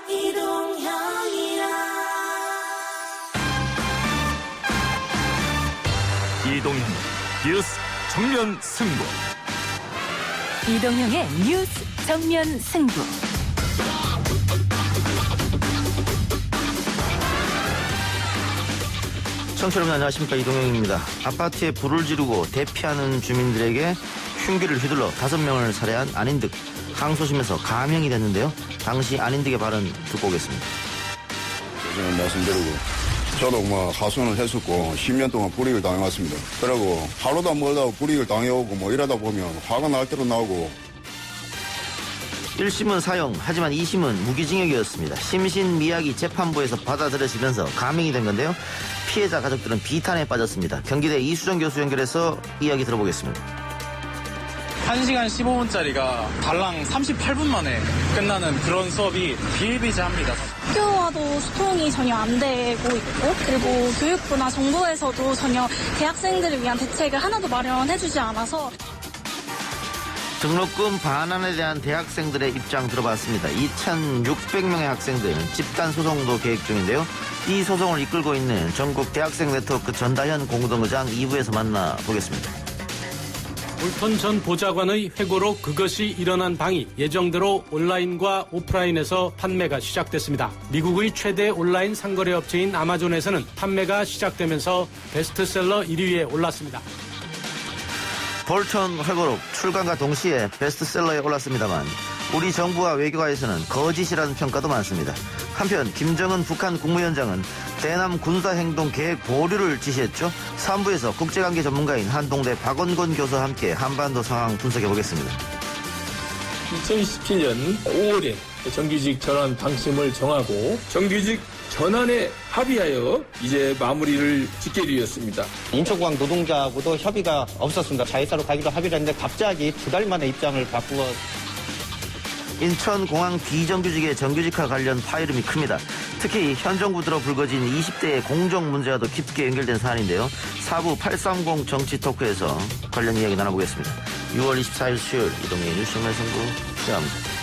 이동형 뉴스 정면 승부. 이동형의 뉴스 정면 승부. 청취자 여러분 안녕하십니까, 이동형입니다. 아파트에 불을 지르고 대피하는 주민들에게 흉기를 휘둘러 5명을 살해한 안인득, 항소심에서 감형이 됐는데요. 당시 안인득의 발언 듣고 오겠습니다. 저는 말씀드리고, 저도 하소연을 했었고 10년 동안 불이익을 당해왔습니다. 그리고 하루도 안 멀다고 불이익을 당해오고 이러다 보면 화가 날 대로 나오고. 1심은 사형, 하지만 2심은 무기징역이었습니다. 심신미약이 재판부에서 받아들여지면서 감형이 된 건데요. 피해자 가족들은 비탄에 빠졌습니다. 경기대 이수정 교수 연결해서 이야기 들어보겠습니다. 1시간 15분짜리가 달랑 38분 만에 끝나는 그런 수업이 비일비재합니다. 학교와도 소통이 전혀 안 되고 있고, 그리고 교육부나 정부에서도 전혀 대학생들을 위한 대책을 하나도 마련해주지 않아서. 등록금 반환에 대한 대학생들의 입장 들어봤습니다. 2,600명의 학생들 집단 소송도 계획 중인데요. 이 소송을 이끌고 있는 전국 대학생 네트워크 전다현 공동의장 2부에서 만나보겠습니다. 울턴 전 보좌관의 회고로 그것이 일어난 방이 예정대로 온라인과 오프라인에서 판매가 시작됐습니다. 미국의 최대 온라인 상거래 업체인 아마존에서는 판매가 시작되면서 베스트셀러 1위에 올랐습니다. 볼턴 회고록 출간과 동시에 베스트셀러에 올랐습니다만 우리 정부와 외교가에서는 거짓이라는 평가도 많습니다. 한편 김정은 북한 국무위원장은 대남 군사행동 계획 보류를 지시했죠. 3부에서 국제관계 전문가인 한동대 박원곤 교수와 함께 한반도 상황 분석해보겠습니다. 2017년 5월에 정규직 전환 방침을 정하고 정규직 전환에 합의하여 이제 마무리를 짓게 되었습니다. 인천공항 노동자하고도 협의가 없었습니다. 자회사로 가기로 합의를 했는데 갑자기 2달 만에 입장을 바꾸어. 인천공항 비정규직의 정규직화 관련 파열음이 큽니다. 특히 현 정부 들어 불거진 20대의 공정 문제와도 깊게 연결된 사안인데요. 4부 830 정치 토크에서 관련 이야기 나눠보겠습니다. 6월 24일 수요일 이동의 뉴스 정면 승부 시작합니다.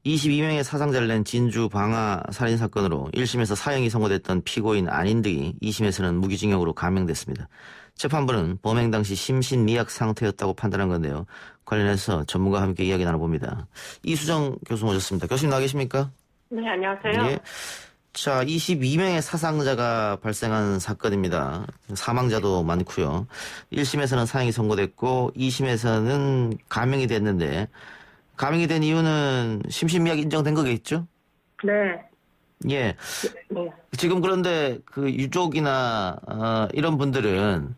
22명의 사상자를 낸 진주 방화 살인사건으로 1심에서 사형이 선고됐던 피고인 안인득이 2심에서는 무기징역으로 감형됐습니다. 재판부는 범행 당시 심신미약 상태였다고 판단한 건데요. 관련해서 전문가와 함께 이야기 나눠봅니다. 이수정 교수 모셨습니다. 교수님 나와 계십니까? 네, 안녕하세요. 예. 자, 22명의 사상자가 발생한 사건입니다. 사망자도 많고요. 1심에서는 사형이 선고됐고 2심에서는 감형이 됐는데 감형이 된 이유는 심신미약 인정된 거겠죠? 네. 예. 네. 지금 그런데 그 유족이나 이런 분들은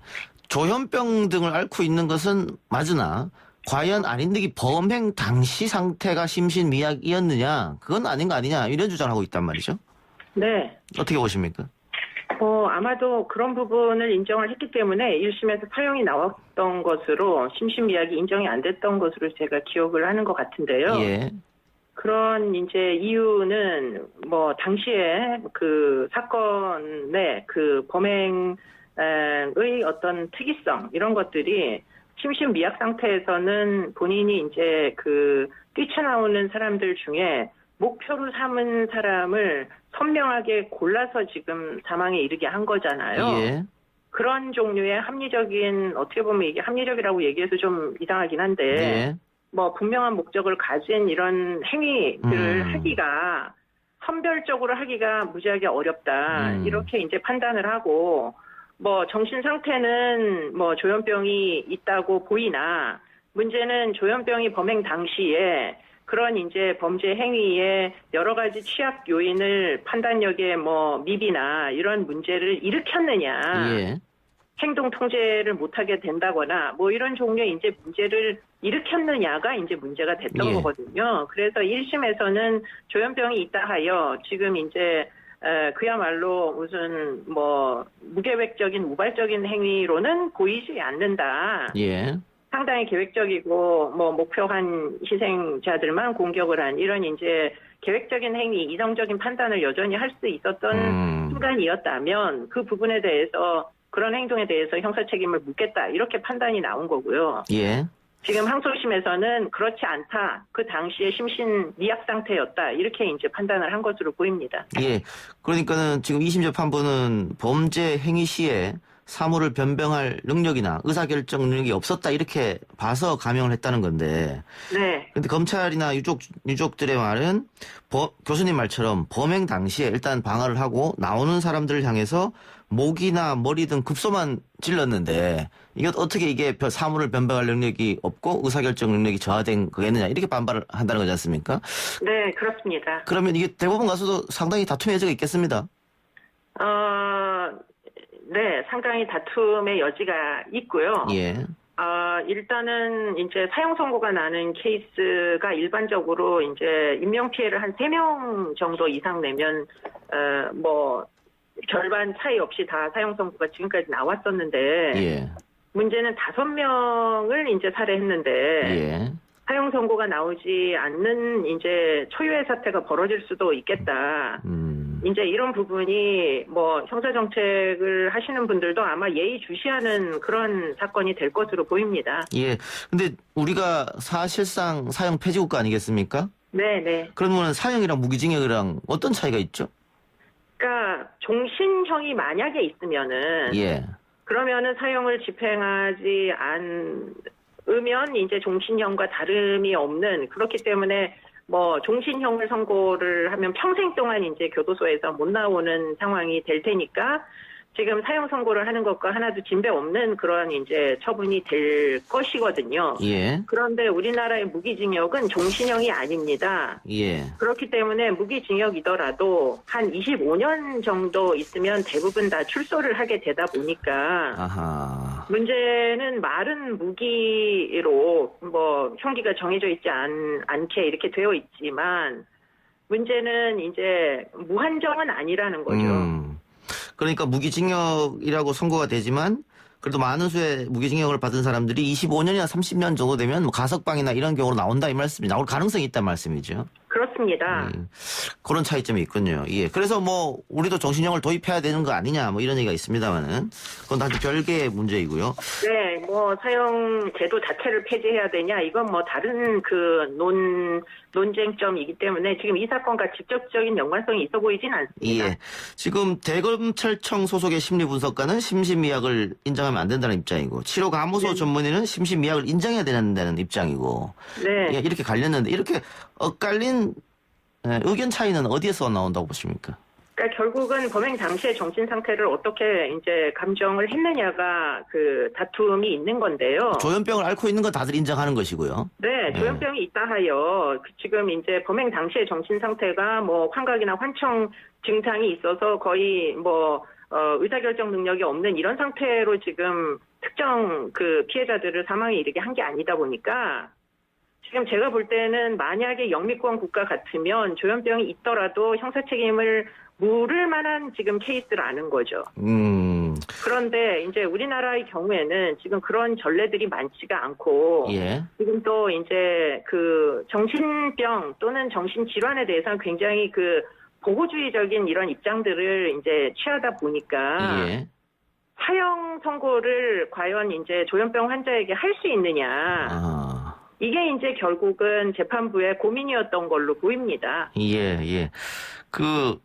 조현병 등을 앓고 있는 것은 맞으나 과연 안인득이 범행 당시 상태가 심신미약이었느냐 그건 아닌 거 아니냐 이런 주장을 하고 있단 말이죠. 네. 어떻게 보십니까? 아마도 그런 부분을 인정을 했기 때문에 1심에서 사형이 나왔던 것으로 심신미약이 인정이 안 됐던 것으로 제가 기억을 하는 것 같은데요. 예. 그런 이제 이유는 당시에 그 사건의 그 범행의 어떤 특이성 이런 것들이 심신미약 상태에서는 본인이 이제 그 뛰쳐나오는 사람들 중에 목표로 삼은 사람을 선명하게 골라서 지금 사망에 이르게 한 거잖아요. 예. 그런 종류의 합리적인, 어떻게 보면 이게 합리적이라고 얘기해서 좀 이상하긴 한데, 예. 분명한 목적을 가진 이런 행위들을 하기가, 선별적으로 하기가 무지하게 어렵다. 이렇게 이제 판단을 하고, 정신 상태는 조현병이 있다고 보이나, 문제는 조현병이 범행 당시에 그런 이제 범죄 행위의 여러 가지 취약 요인을 판단력의 미비나 이런 문제를 일으켰느냐. 예. 행동 통제를 못하게 된다거나 뭐 이런 종류의 이제 문제를 일으켰느냐가 이제 문제가 됐던 예. 거거든요. 그래서 1심에서는 조현병이 있다 하여 지금 이제 그야말로 무슨 뭐 무계획적인 우발적인 행위로는 보이지 않는다. 예. 상당히 계획적이고 뭐 목표한 희생자들만 공격을 한 이런 이제 계획적인 행위, 이성적인 판단을 여전히 할 수 있었던 순간이었다면 그 부분에 대해서 그런 행동에 대해서 형사 책임을 묻겠다 이렇게 판단이 나온 거고요. 예. 지금 항소심에서는 그렇지 않다. 그 당시에 심신 미약 상태였다. 이렇게 이제 판단을 한 것으로 보입니다. 예. 그러니까는 지금 2심 재판부는 범죄 행위 시에 사물을 변병할 능력이나 의사결정 능력이 없었다 이렇게 봐서 감형을 했다는 건데. 네. 근데 검찰이나 유족들의 말은 교수님 말처럼 범행 당시에 일단 방어를 하고 나오는 사람들을 향해서 목이나 머리 등 급소만 찔렀는데 이게 어떻게 이게 사물을 변병할 능력이 없고 의사결정 능력이 저하된 거겠느냐 이렇게 반발을 한다는 거지 않습니까? 네, 그렇습니다. 그러면 이게 대법원 가서도 상당히 다툼의 여지가 있겠습니다. 네, 상당히 다툼의 여지가 있고요. 예. 일단은 이제 사형 선고가 나는 케이스가 일반적으로 이제 인명피해를 한 3명 정도 이상 내면, 뭐, 결반 차이 없이 다 사형 선고가 지금까지 나왔었는데, 예. 문제는 5명을 이제 살해했는데, 예. 사형 선고가 나오지 않는 이제 초유의 사태가 벌어질 수도 있겠다. 이제 이런 부분이 뭐 형사정책을 하시는 분들도 아마 예의주시하는 그런 사건이 될 것으로 보입니다. 예. 근데 우리가 사실상 사형 폐지국가 아니겠습니까? 네네. 그러면 사형이랑 무기징역이랑 어떤 차이가 있죠? 그러니까 종신형이 만약에 있으면은 예. 그러면은 사형을 집행하지 않으면 이제 종신형과 다름이 없는 그렇기 때문에 뭐 종신형을 선고를 하면 평생 동안 이제 교도소에서 못 나오는 상황이 될 테니까 지금 사형 선고를 하는 것과 하나도 진배 없는 그런 이제 처분이 될 것이거든요. 예. 그런데 우리나라의 무기징역은 종신형이 아닙니다. 예. 그렇기 때문에 무기징역이더라도 한 25년 정도 있으면 대부분 다 출소를 하게 되다 보니까 아하. 문제는 마른 무기로 뭐 형기가 정해져 있지 않게 이렇게 되어 있지만 문제는 이제 무한정은 아니라는 거죠. 그러니까 무기징역이라고 선고가 되지만 그래도 많은 수의 무기징역을 받은 사람들이 25년이나 30년 정도 되면 뭐 가석방이나 이런 경우로 나온다 이 말씀이 나올 가능성이 있다는 말씀이죠. 그렇습니다. 그런 차이점이 있군요. 예. 그래서 뭐 우리도 정신형을 도입해야 되는 거 아니냐 뭐 이런 얘기가 있습니다만은 그건 다시 별개의 문제이고요. 네, 뭐 사형 제도 자체를 폐지해야 되냐 이건 뭐 다른 그 논쟁점이기 때문에 지금 이 사건과 직접적인 연관성이 있어 보이진 않습니다. 예. 지금 대검찰청 소속의 심리분석가는 심신미약을 인정하면 안 된다는 입장이고 치료감호소 전문의는 심신미약을 인정해야 된다는 입장이고 네. 예, 이렇게 갈렸는데 이렇게 엇갈린 의견 차이는 어디에서 나온다고 보십니까? 그러니까 결국은 범행 당시의 정신 상태를 어떻게 이제 감정을 했느냐가 그 다툼이 있는 건데요. 조현병을 앓고 있는 건 다들 인정하는 것이고요. 네, 조현병이 있다 하여 지금 이제 범행 당시의 정신 상태가 뭐 환각이나 환청 증상이 있어서 거의 뭐 의사결정 능력이 없는 이런 상태로 지금 특정 그 피해자들을 사망에 이르게 한 게 아니다 보니까 지금 제가 볼 때는 만약에 영미권 국가 같으면 조현병이 있더라도 형사 책임을 물을 만한 지금 케이스라는 거죠. 그런데 이제 우리나라의 경우에는 지금 그런 전례들이 많지가 않고 예. 지금 또 이제 그 정신병 또는 정신질환에 대해서는 굉장히 그 보호주의적인 이런 입장들을 이제 취하다 보니까 예. 사형 선고를 과연 이제 조현병 환자에게 할 수 있느냐. 이게 이제 결국은 재판부의 고민이었던 걸로 보입니다. 예, 예. 그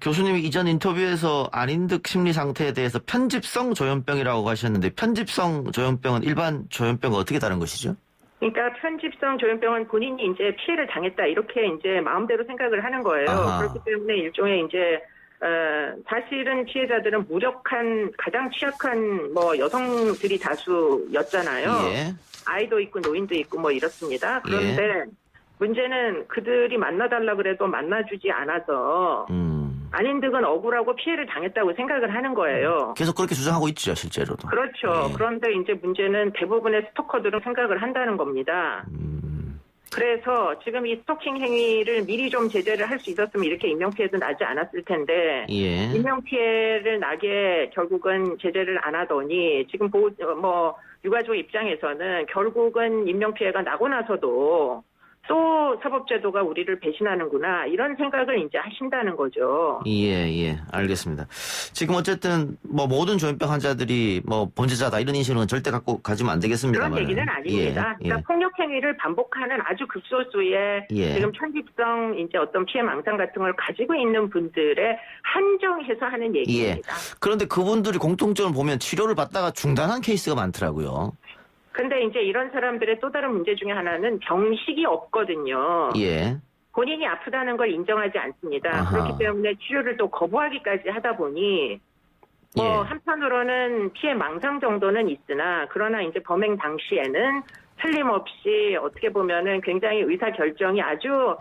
교수님이 이전 인터뷰에서 안인득 심리 상태에 대해서 편집성 조현병이라고 하셨는데 편집성 조현병은 일반 조현병과 어떻게 다른 것이죠? 그러니까 편집성 조현병은 본인이 이제 피해를 당했다 이렇게 이제 마음대로 생각을 하는 거예요. 아하. 그렇기 때문에 일종의 이제 사실은 피해자들은 무력한 가장 취약한 뭐 여성들이 다수였잖아요. 예. 아이도 있고 노인도 있고 뭐 이렇습니다. 그런데 문제는 그들이 만나달라 그래도 만나주지 않아서 아닌득은 억울하고 피해를 당했다고 생각을 하는 거예요. 계속 그렇게 주장하고 있죠, 실제로도. 그렇죠. 예. 그런데 이제 문제는 대부분의 스토커들은 생각을 한다는 겁니다. 그래서 지금 이 스토킹 행위를 미리 좀 제재를 할 수 있었으면 이렇게 인명피해도 나지 않았을 텐데 예. 인명피해를 나게 결국은 제재를 안 하더니 지금 유가족 입장에서는 결국은 인명피해가 나고 나서도 또 사법제도가 우리를 배신하는구나 이런 생각을 이제 하신다는 거죠. 예, 알겠습니다. 지금 어쨌든 모든 조현병 환자들이 범죄자다 이런 인식은 절대 갖고 가지면 안 되겠습니다만. 그런 얘기는 아닙니다. 그러니까 폭력 행위를 반복하는 아주 극소수의 지금 편집성 이제 어떤 피해 망상 같은 걸 가지고 있는 분들의 한정해서 하는 얘기입니다. 그런데 그분들이 공통점을 보면 치료를 받다가 중단한 케이스가 많더라고요. 근데 이제 이런 사람들의 또 다른 문제 중에 하나는 병식이 없거든요. 예. 본인이 아프다는 걸 인정하지 않습니다. 아하. 그렇기 때문에 치료를 또 거부하기까지 하다 보니 한편으로는 피해 망상 정도는 있으나 그러나 이제 범행 당시에는 틀림없이 어떻게 보면은 굉장히 의사결정이 아주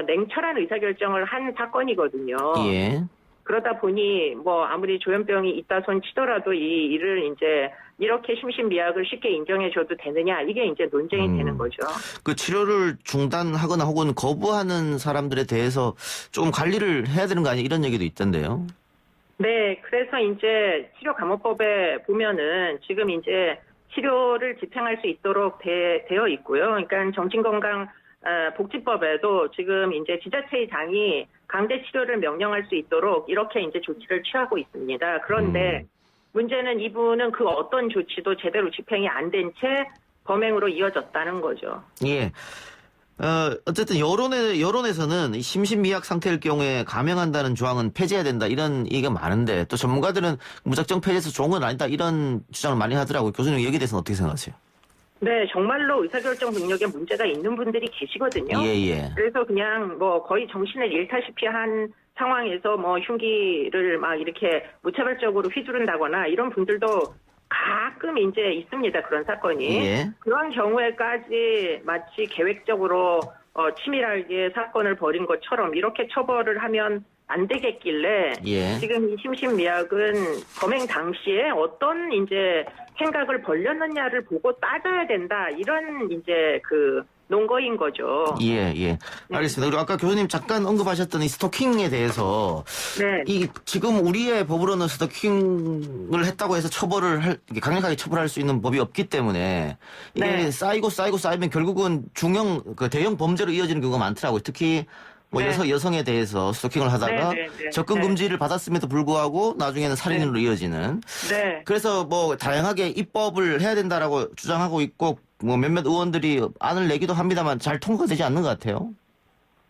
냉철한 의사결정을 한 사건이거든요. 예. 그러다 보니 아무리 조현병이 있다 손 치더라도 이 일을 이제 이렇게 심신미약을 쉽게 인정해줘도 되느냐 이게 이제 논쟁이 되는 거죠. 그 치료를 중단하거나 혹은 거부하는 사람들에 대해서 좀 관리를 해야 되는 거 아니야 이런 얘기도 있던데요. 네, 그래서 이제 치료감호법에 보면은 지금 이제 치료를 집행할 수 있도록 되어 있고요. 그러니까 정신건강 복지법에도 지금 이제 지자체장이 강제 치료를 명령할 수 있도록 이렇게 이제 조치를 취하고 있습니다. 그런데 문제는 이분은 그 어떤 조치도 제대로 집행이 안 된 채 범행으로 이어졌다는 거죠. 예. 어쨌든 여론에서는 심신미약 상태일 경우에 감형한다는 조항은 폐지해야 된다 이런 얘기가 많은데 또 전문가들은 무작정 폐지해서 좋은 건 아니다 이런 주장을 많이 하더라고요. 교수님 여기에 대해서는 어떻게 생각하세요? 네, 정말로 의사결정 능력에 문제가 있는 분들이 계시거든요. 예. 그래서 그냥 거의 정신을 잃다시피 한 상황에서 흉기를 막 이렇게 무차별적으로 휘두른다거나 이런 분들도 가끔 이제 있습니다. 그런 사건이. 예. 그런 경우에까지 마치 계획적으로 치밀하게 사건을 벌인 것처럼 이렇게 처벌을 하면 안 되겠길래 지금 이 심신미약은 범행 당시에 어떤 이제 생각을 벌렸느냐를 보고 따져야 된다 이런 이제 논거인 거죠. 예. 알겠습니다. 그리고 아까 교수님 잠깐 언급하셨던 이 스토킹에 대해서 지금 우리의 법으로는 스토킹을 했다고 해서 강력하게 처벌할 수 있는 법이 없기 때문에 이게 쌓이면 결국은 대형 범죄로 이어지는 경우가 많더라고요. 특히 여성에 대해서 스토킹을 하다가 접근 금지를 받았음에도 불구하고 나중에는 살인으로 이어지는. 그래서 다양하게 입법을 해야 된다라고 주장하고 있고 몇몇 의원들이 안을 내기도 합니다만 잘 통과가 되지 않는 것 같아요.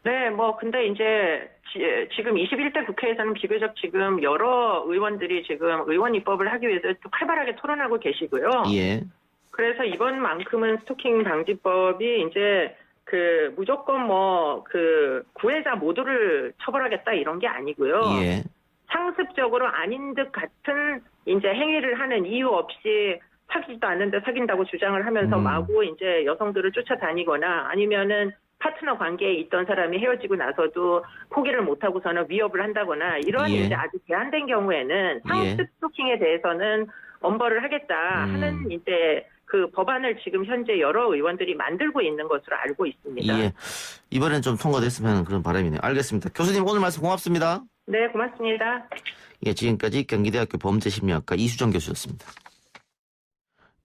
네, 근데 이제 지금 21대 국회에서는 비교적 지금 여러 의원들이 지금 의원 입법을 하기 위해서 또 활발하게 토론하고 계시고요. 예. 그래서 이번만큼은 스토킹 방지법이 이제 무조건 구애자 모두를 처벌하겠다 이런 게 아니고요. 예. 상습적으로 아닌 듯 같은 이제 행위를 하는 이유 없이 사귀지도 않는데 사귄다고 주장을 하면서 마구 이제 여성들을 쫓아다니거나 아니면은 파트너 관계에 있던 사람이 헤어지고 나서도 포기를 못하고서는 위협을 한다거나 이런 이제 아주 제한된 경우에는 상습 스토킹에 대해서는 엄벌을 하겠다 하는 이제 법안을 지금 현재 여러 의원들이 만들고 있는 것으로 알고 있습니다. 예. 이번엔 좀 통과됐으면 그런 바람이네요. 알겠습니다. 교수님 오늘 말씀 고맙습니다. 네, 고맙습니다. 예, 지금까지 경기대학교 범죄심리학과 이수정 교수였습니다.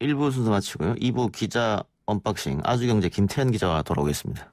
1부 순서 마치고요. 2부 기자 언박싱 아주경제 김태현 기자와 돌아오겠습니다.